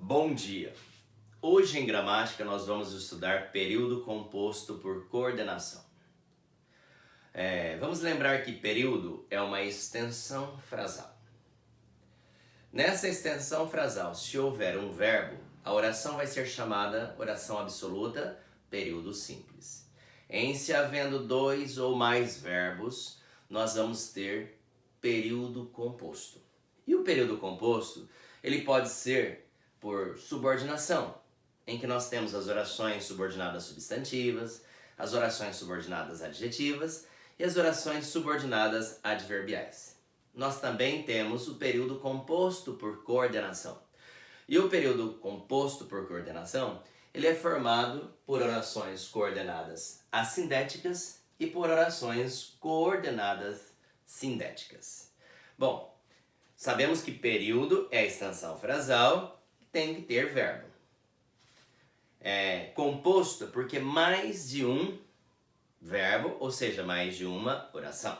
Bom dia! Hoje em gramática nós vamos estudar período composto por coordenação. Vamos lembrar que período é uma extensão frasal. Nessa extensão frasal, se houver um verbo, a oração vai ser chamada oração absoluta, período simples. Em se havendo dois ou mais verbos, nós vamos ter período composto. E o período composto, ele pode ser por subordinação, em que nós temos as orações subordinadas substantivas, as orações subordinadas adjetivas e as orações subordinadas adverbiais. Nós também temos o período composto por coordenação. E o período composto por coordenação, ele é formado por orações coordenadas assindéticas e por orações coordenadas sindéticas. Bom, sabemos que período é extensão frasal, tem que ter verbo. Composto porque mais de um verbo, ou seja, mais de uma oração.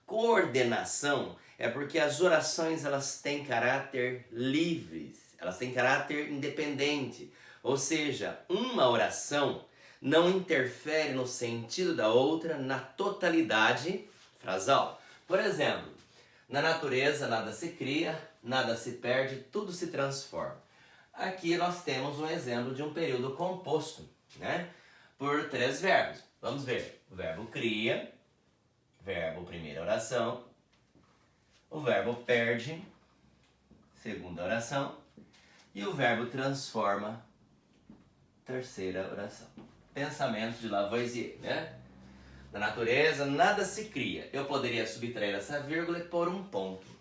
Coordenação é porque as orações elas têm caráter livres, elas têm caráter independente, ou seja, uma oração não interfere no sentido da outra na totalidade frasal. Por exemplo, na natureza nada se cria, nada se perde, tudo se transforma. Aqui nós temos um exemplo de um período composto, por três verbos. Vamos ver. O verbo cria, verbo primeira oração, o verbo perde, segunda oração, e o verbo transforma, terceira oração. Pensamento de Lavoisier, Na natureza nada se cria. Eu poderia subtrair essa vírgula e pôr um ponto.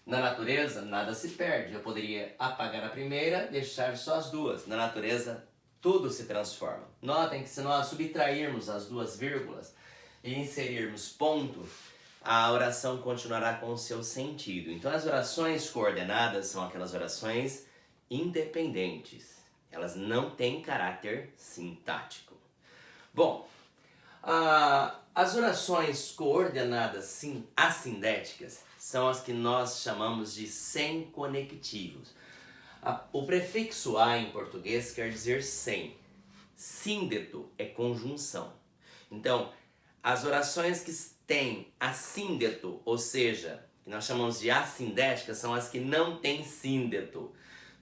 Na natureza, nada se perde. Eu poderia apagar a primeira, deixar só as duas. Na natureza, tudo se transforma. Notem que se nós subtrairmos as duas vírgulas e inserirmos ponto, a oração continuará com o seu sentido. Então, as orações coordenadas são aquelas orações independentes. Elas não têm caráter sintático. Bom, as orações coordenadas assindéticas são as que nós chamamos de sem conectivos. O prefixo a em português quer dizer sem. Síndeto é conjunção. Então, as orações que têm assíndeto, ou seja, que nós chamamos de assindéticas, são as que não têm síndeto.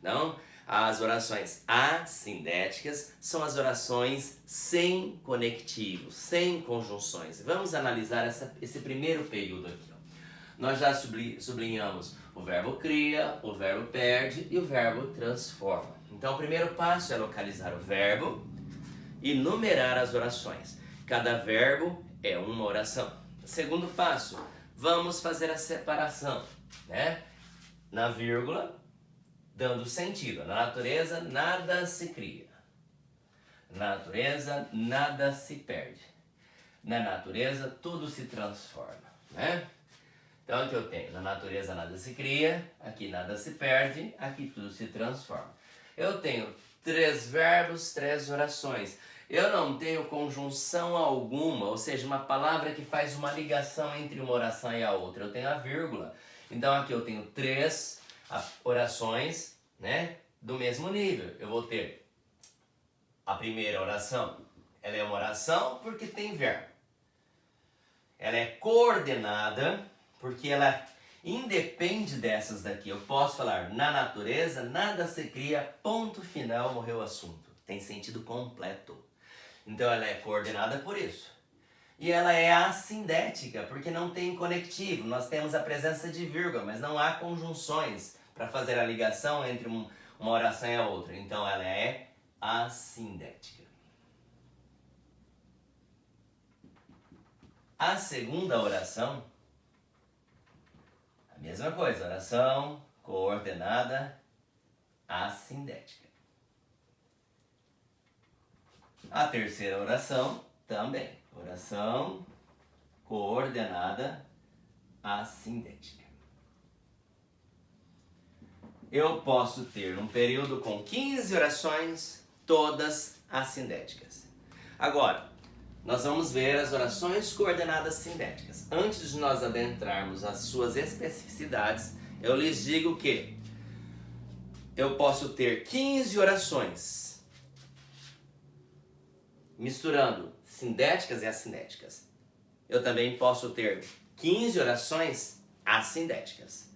Não? As orações assindéticas são as orações sem conectivos, sem conjunções. Vamos analisar esse primeiro período aqui. Nós já sublinhamos o verbo cria, o verbo perde e o verbo transforma. Então o primeiro passo é localizar o verbo e numerar as orações. Cada verbo é uma oração. Segundo passo, vamos fazer a separação, na vírgula, dando sentido. Na natureza, nada se cria. Na natureza, nada se perde. Na natureza, tudo se transforma, Então, aqui eu tenho, na natureza nada se cria, aqui nada se perde, aqui tudo se transforma. Eu tenho três verbos, três orações. Eu não tenho conjunção alguma, ou seja, uma palavra que faz uma ligação entre uma oração e a outra. Eu tenho a vírgula. Então, aqui eu tenho três orações, do mesmo nível. Eu vou ter a primeira oração. Ela é uma oração porque tem verbo. Ela é coordenada porque ela independe dessas daqui. Eu posso falar, na natureza, nada se cria, ponto final, morreu o assunto. Tem sentido completo. Então ela é coordenada por isso. E ela é assindética, porque não tem conectivo. Nós temos a presença de vírgula, mas não há conjunções para fazer a ligação entre uma oração e a outra. Então ela é assindética. A segunda oração, a mesma coisa, oração coordenada assindética. A terceira oração também, oração coordenada assindética. Eu posso ter um período com 15 orações, todas assindéticas. Agora, nós vamos ver as orações coordenadas sindéticas. Antes de nós adentrarmos as suas especificidades, eu lhes digo que eu posso ter 15 orações, misturando sindéticas e assindéticas. Eu também posso ter 15 orações assindéticas.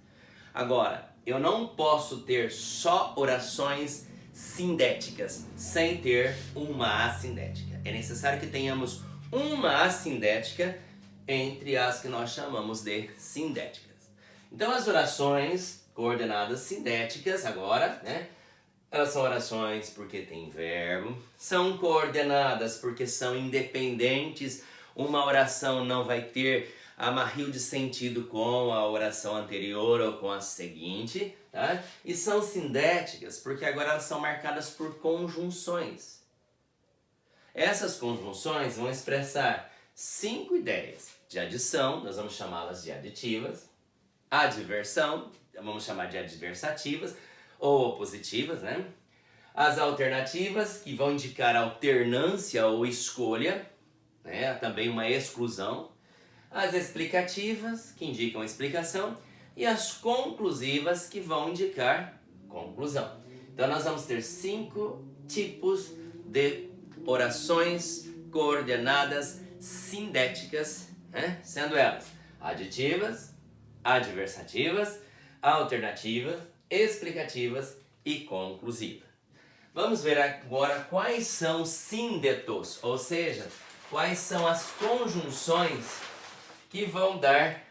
Agora, eu não posso ter só orações sindéticas sem ter uma assindética. É necessário que tenhamos uma assindética entre as que nós chamamos de sindéticas. Então, as orações coordenadas sindéticas, agora, né? Elas são orações porque tem verbo, são coordenadas porque são independentes. Uma oração não vai ter amarrio de sentido com a oração anterior ou com a seguinte, tá? E são sindéticas porque agora elas são marcadas por conjunções. Essas conjunções vão expressar 5 ideias de adição, nós vamos chamá-las de aditivas, adversão, vamos chamar de adversativas ou opositivas, né? As alternativas, que vão indicar alternância ou escolha, né? Também uma exclusão. As explicativas, que indicam explicação, e as conclusivas, que vão indicar conclusão. Então nós vamos ter 5 tipos de orações coordenadas sindéticas, né? Sendo elas aditivas, adversativas, alternativas, explicativas e conclusivas. Vamos ver agora quais são os síndetos, ou seja, quais são as conjunções que vão dar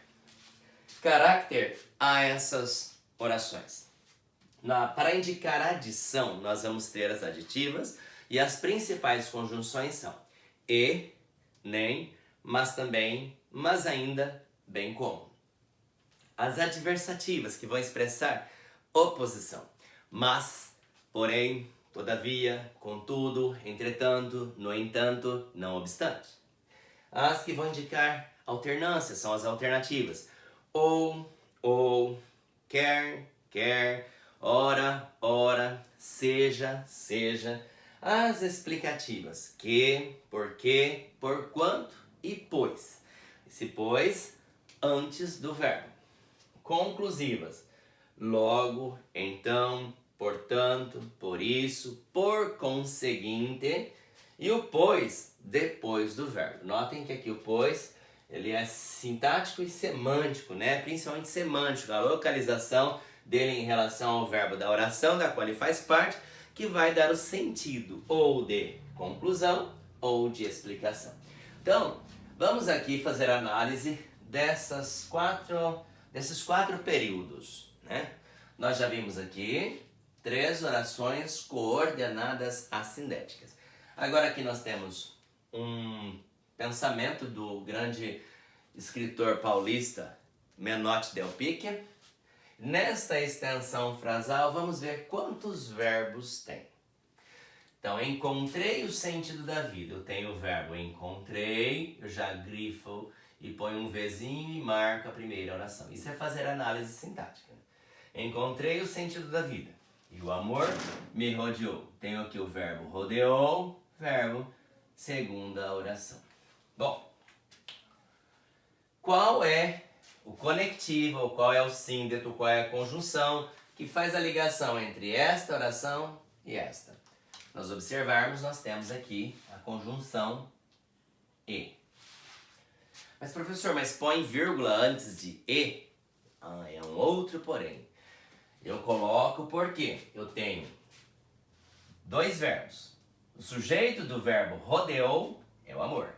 caráter a essas orações. Para indicar adição, nós vamos ter as aditivas e as principais conjunções são e, nem, mas também, mas ainda, bem como. As adversativas, que vão expressar oposição, mas, porém, todavia, contudo, entretanto, no entanto, não obstante. As que vão indicar alternância são as alternativas. Ou, quer, ora, seja. As explicativas, que, porque, porquanto e pois. Esse pois antes do verbo. Conclusivas, logo, então, portanto, por isso, por conseguinte, e o pois depois do verbo. Notem que aqui o pois, ele é sintático e semântico, né? Principalmente semântico, a localização dele em relação ao verbo da oração, da qual ele faz parte, que vai dar o sentido ou de conclusão ou de explicação. Então, vamos aqui fazer a análise desses quatro períodos, né? Nós já vimos aqui 3 orações coordenadas assindéticas. Agora aqui nós temos um pensamento do grande escritor paulista Menotti Del Pique. Nesta extensão frasal, vamos ver quantos verbos tem. Então, encontrei o sentido da vida. Eu tenho o verbo encontrei, eu já grifo e ponho um Vzinho e marco a primeira oração. Isso é fazer análise sintática. Encontrei o sentido da vida. E o amor me rodeou. Tenho aqui o verbo rodeou, verbo segunda oração. Bom, qual é o conectivo, ou qual é o síndeto, qual é a conjunção que faz a ligação entre esta oração e esta? Nós observarmos, nós temos aqui a conjunção e. Mas professor, mas põe vírgula antes de e? É um outro porém. Eu coloco porque eu tenho 2 verbos. O sujeito do verbo rodeou é o amor.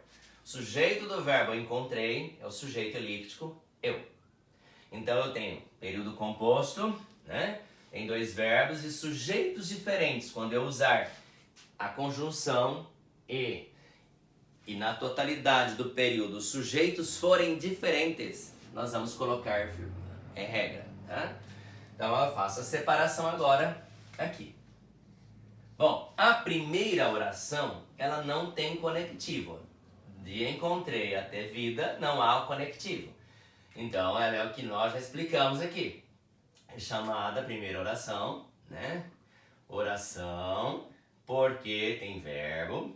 O sujeito do verbo encontrei é o sujeito elíptico eu. Então eu tenho período composto, né, em 2 verbos e sujeitos diferentes. Quando eu usar a conjunção e na totalidade do período os sujeitos forem diferentes, nós vamos colocar vírgula. É regra, tá? Então eu faço a separação agora aqui. Bom, a primeira oração, ela não tem conectivo. De encontrei até vida, não há o conectivo. Então, ela é o que nós já explicamos aqui. É chamada primeira oração, né? Oração, porque tem verbo.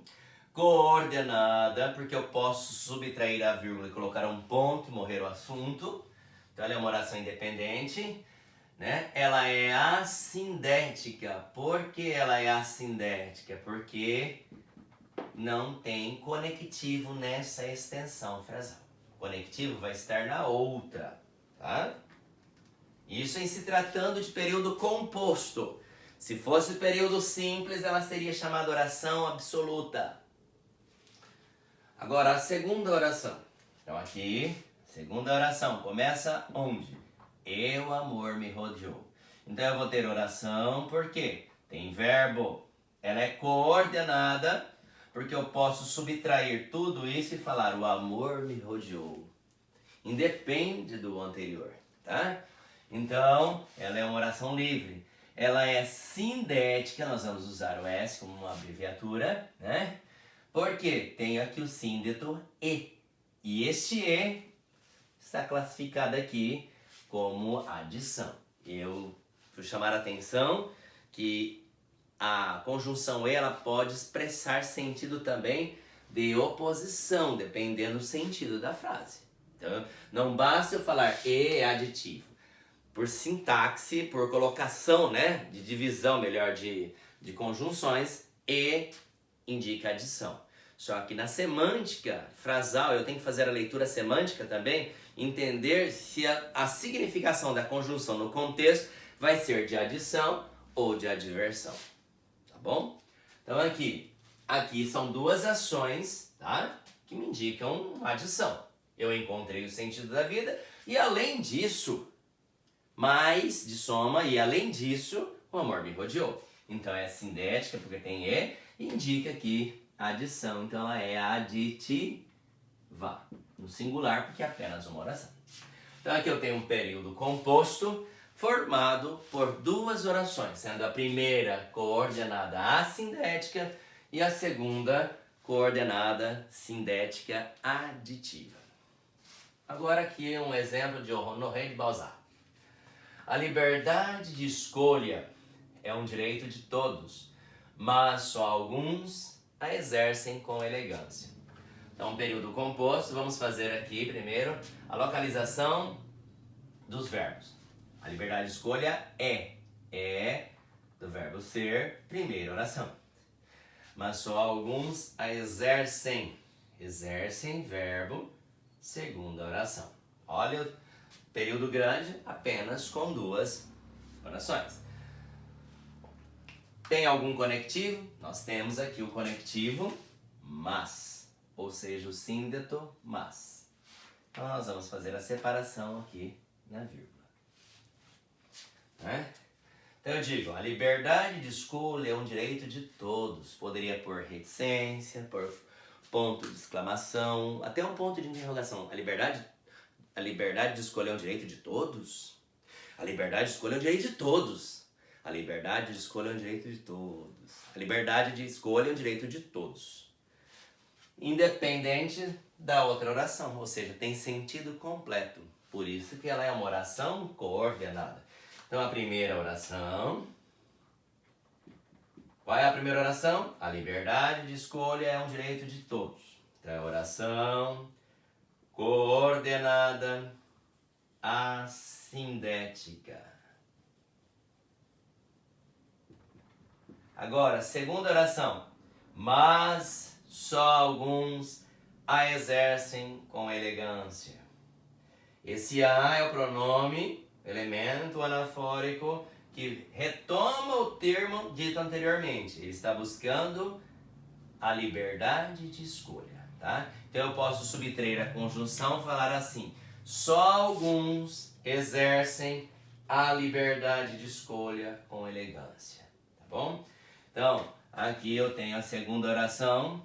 Coordenada, porque eu posso subtrair a vírgula e colocar um ponto e morrer o assunto. Então, ela é uma oração independente. né? Ela é assindética. Por que ela é assindética? Porque não tem conectivo nessa extensão frasal. O conectivo vai estar na outra, tá? Isso em se tratando de período composto. Se fosse período simples, ela seria chamada oração absoluta. Agora, a segunda oração. Então aqui, segunda oração. Começa onde? E o amor me rodeou. Então eu vou ter oração porque tem verbo. Ela é coordenada porque eu posso subtrair tudo isso e falar o amor me rodeou. Independe do anterior, tá? Então, ela é uma oração livre. Ela é sindética, nós vamos usar o S como uma abreviatura, né? Porque tem aqui o síndeto E. E este E está classificado aqui como adição. Eu vou chamar a atenção que a conjunção E ela pode expressar sentido também de oposição, dependendo do sentido da frase. Então, não basta eu falar E é aditivo. Por sintaxe, por colocação, né, de divisão, melhor, de conjunções, E indica adição. Só que na semântica frasal, eu tenho que fazer a leitura semântica também, entender se a significação da conjunção no contexto vai ser de adição ou de adversão. Tá bom? Então aqui são duas ações, tá, que me indicam adição. Eu encontrei o sentido da vida e além disso, mais de soma, e além disso, o amor me rodeou. Então é sindética porque tem E e indica aqui a adição. Então ela é aditiva, no singular porque é apenas uma oração. Então aqui eu tenho um período composto formado por duas orações, sendo a primeira coordenada assindética e a segunda coordenada sindética aditiva. Agora aqui um exemplo de Honoré de Balzac. A liberdade de escolha é um direito de todos, mas só alguns a exercem com elegância. Então, um período composto, vamos fazer aqui primeiro a localização dos verbos. A liberdade de escolha é do verbo ser, primeira oração. Mas só alguns a exercem. Exercem, verbo, segunda oração. Olha o período grande apenas com duas orações. Tem algum conectivo? Nós temos aqui o conectivo mas, ou seja, o síndeto mas. Então nós vamos fazer a separação aqui na vírgula. Então eu digo, a liberdade de escolha é um direito de todos. Poderia pôr reticência, pôr ponto de exclamação, até um ponto de interrogação. A liberdade de escolha é um direito de todos? A liberdade de escolha é um direito de todos. A liberdade de escolha é um direito de todos. A liberdade de escolha é um direito de todos. Independente da outra oração, ou seja, tem sentido completo. Por isso que ela é uma oração coordenada. Então a primeira oração... Qual é a primeira oração? A liberdade de escolha é um direito de todos. Então é oração coordenada assindética. Agora, segunda oração. Mas só alguns a exercem com elegância. Esse a é o pronome, elemento anafórico, que retoma o termo dito anteriormente. Ele está buscando a liberdade de escolha, tá? Então eu posso subtrair a conjunção e falar assim: só alguns exercem a liberdade de escolha com elegância, tá bom? Então, aqui eu tenho a segunda oração,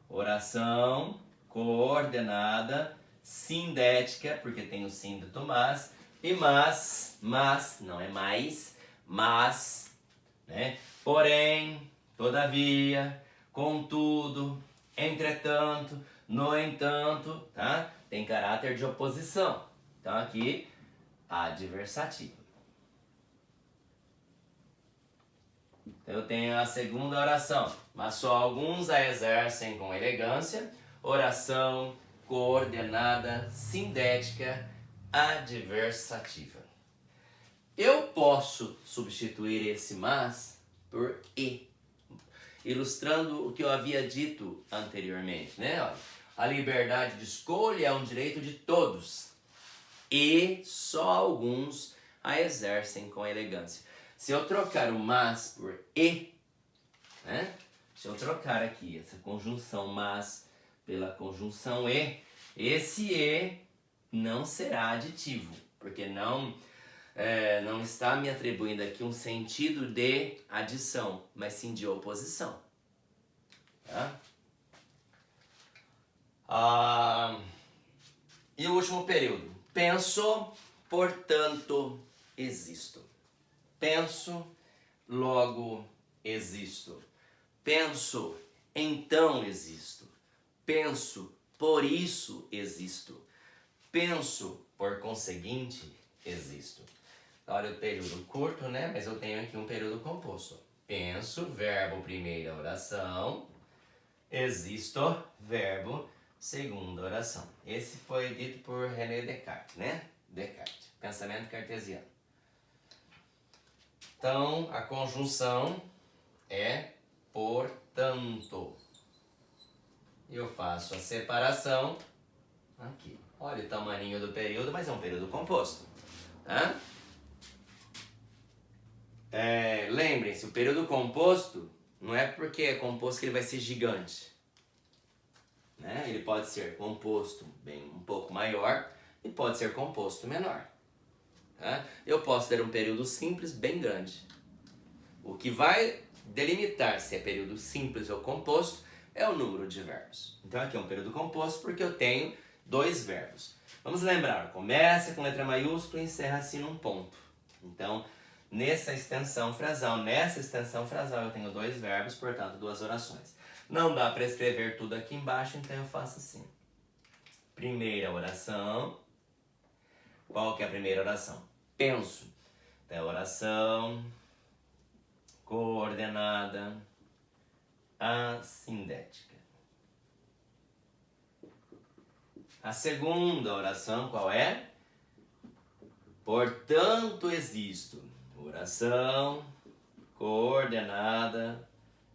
oração coordenada sindética, porque tem o síndeto mas, e mas, não é mais, mas, né? Porém, todavia, contudo, entretanto, no entanto, tá? Tem caráter de oposição. Então aqui, adversativo. Então eu tenho a segunda oração, mas só alguns a exercem com elegância. Oração coordenada sindética adversativa. Eu posso substituir esse mas por e, ilustrando o que eu havia dito anteriormente, né? Olha, a liberdade de escolha é um direito de todos e só alguns a exercem com elegância. Se eu trocar o mas por e, né? Se eu trocar aqui essa conjunção mas pela conjunção e, esse e não será aditivo, porque não está me atribuindo aqui um sentido de adição, mas sim de oposição. Tá? E o último período. Penso, portanto, existo. Penso, logo existo. Penso, então existo. Penso, por isso existo. Penso, por conseguinte, existo. Olha o período curto, né? Mas eu tenho aqui um período composto. Penso, verbo primeira oração. Existo, verbo segunda oração. Esse foi dito por René Descartes, né? Descartes, pensamento cartesiano. Então, a conjunção é portanto. Eu faço a separação aqui. Olha o tamanho do período, mas é um período composto. Tá? Lembrem-se, o período composto não é porque é composto que ele vai ser gigante. Né? Ele pode ser composto um pouco maior e pode ser composto menor. Tá? Eu posso ter um período simples bem grande. O que vai delimitar se é período simples ou composto é o número de verbos. Então aqui é um período composto porque eu tenho 2 verbos. Vamos lembrar, começa com letra maiúscula e encerra-se num ponto. Então, nessa extensão frasal eu tenho 2 verbos, portanto 2 orações. Não dá para escrever tudo aqui embaixo, então eu faço assim. Primeira oração. Qual que é a primeira oração? Penso. Então é oração coordenada assindética. A segunda oração qual é? Portanto existo. Oração coordenada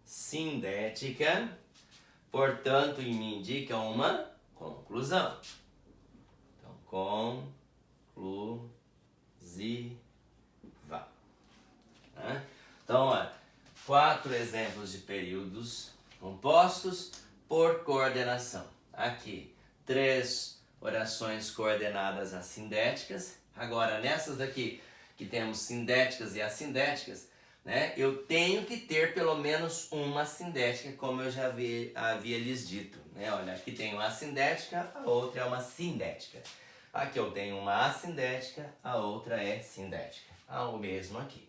sindética, portanto me indica uma conclusão. Então, conclusiva. Então, olha, 4 exemplos de períodos compostos por coordenação. Aqui, 3 orações coordenadas assindéticas. Agora, nessas daqui que temos sindéticas e assindéticas, né, eu tenho que ter pelo menos uma assindética, como eu já havia lhes dito. Né? Olha, aqui tem uma assindética, a outra é uma sindética. Aqui eu tenho uma assindética, a outra é sindética. O mesmo aqui.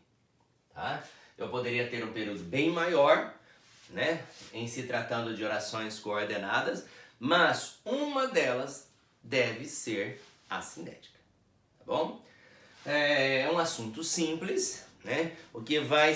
Tá? Eu poderia ter um período bem maior, né, em se tratando de orações coordenadas, mas uma delas deve ser assindética. Tá bom? É um assunto simples, né? O que vai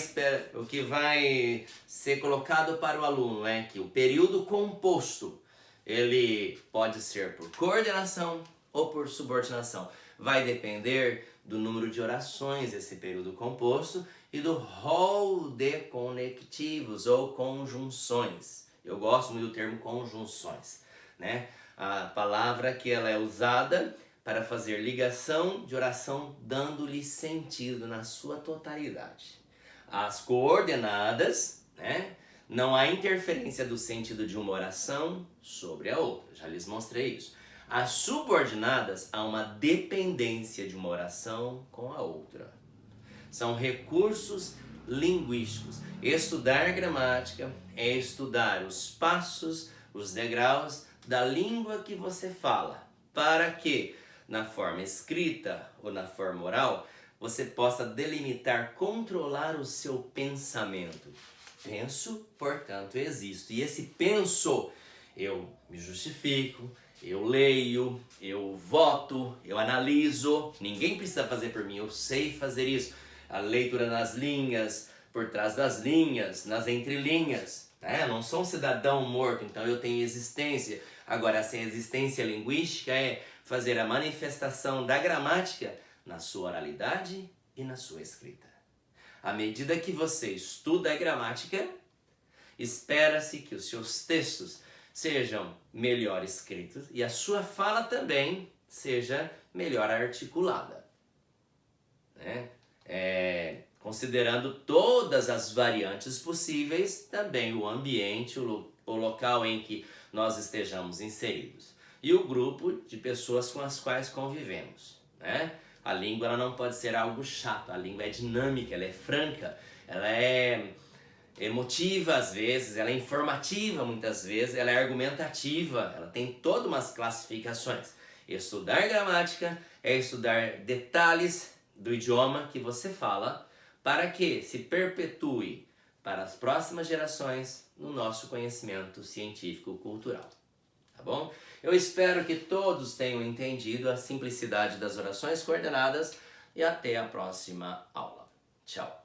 ser colocado para o aluno é que o período composto ele pode ser por coordenação ou por subordinação. Vai depender do número de orações desse período composto e do rol de conectivos ou conjunções. Eu gosto muito do termo conjunções, né? A palavra que ela é usada para fazer ligação de oração, dando-lhe sentido na sua totalidade. As coordenadas, né? Não há interferência do sentido de uma oração sobre a outra, já lhes mostrei isso. As subordinadas, há uma dependência de uma oração com a outra. São recursos linguísticos. Estudar gramática é estudar os passos, os degraus da língua que você fala, para que na forma escrita ou na forma oral, você possa delimitar, controlar o seu pensamento. Penso, portanto, existo. E esse penso, eu me justifico, eu leio, eu voto, eu analiso. Ninguém precisa fazer por mim, eu sei fazer isso. A leitura nas linhas, por trás das linhas, nas entrelinhas. Eu não sou um cidadão morto, então eu tenho existência. Agora, essa existência linguística é fazer a manifestação da gramática na sua oralidade e na sua escrita. À medida que você estuda a gramática, espera-se que os seus textos sejam melhor escritos e a sua fala também seja melhor articulada, né? Considerando todas as variantes possíveis, também o ambiente, o local em que nós estejamos inseridos e o grupo de pessoas com as quais convivemos, né? A língua ela não pode ser algo chato, a língua é dinâmica, ela é franca, ela é emotiva às vezes, ela é informativa muitas vezes, ela é argumentativa, ela tem todas umas classificações. Estudar gramática é estudar detalhes do idioma que você fala para que se perpetue para as próximas gerações no nosso conhecimento científico-cultural. Tá bom? Eu espero que todos tenham entendido a simplicidade das orações coordenadas e até a próxima aula. Tchau!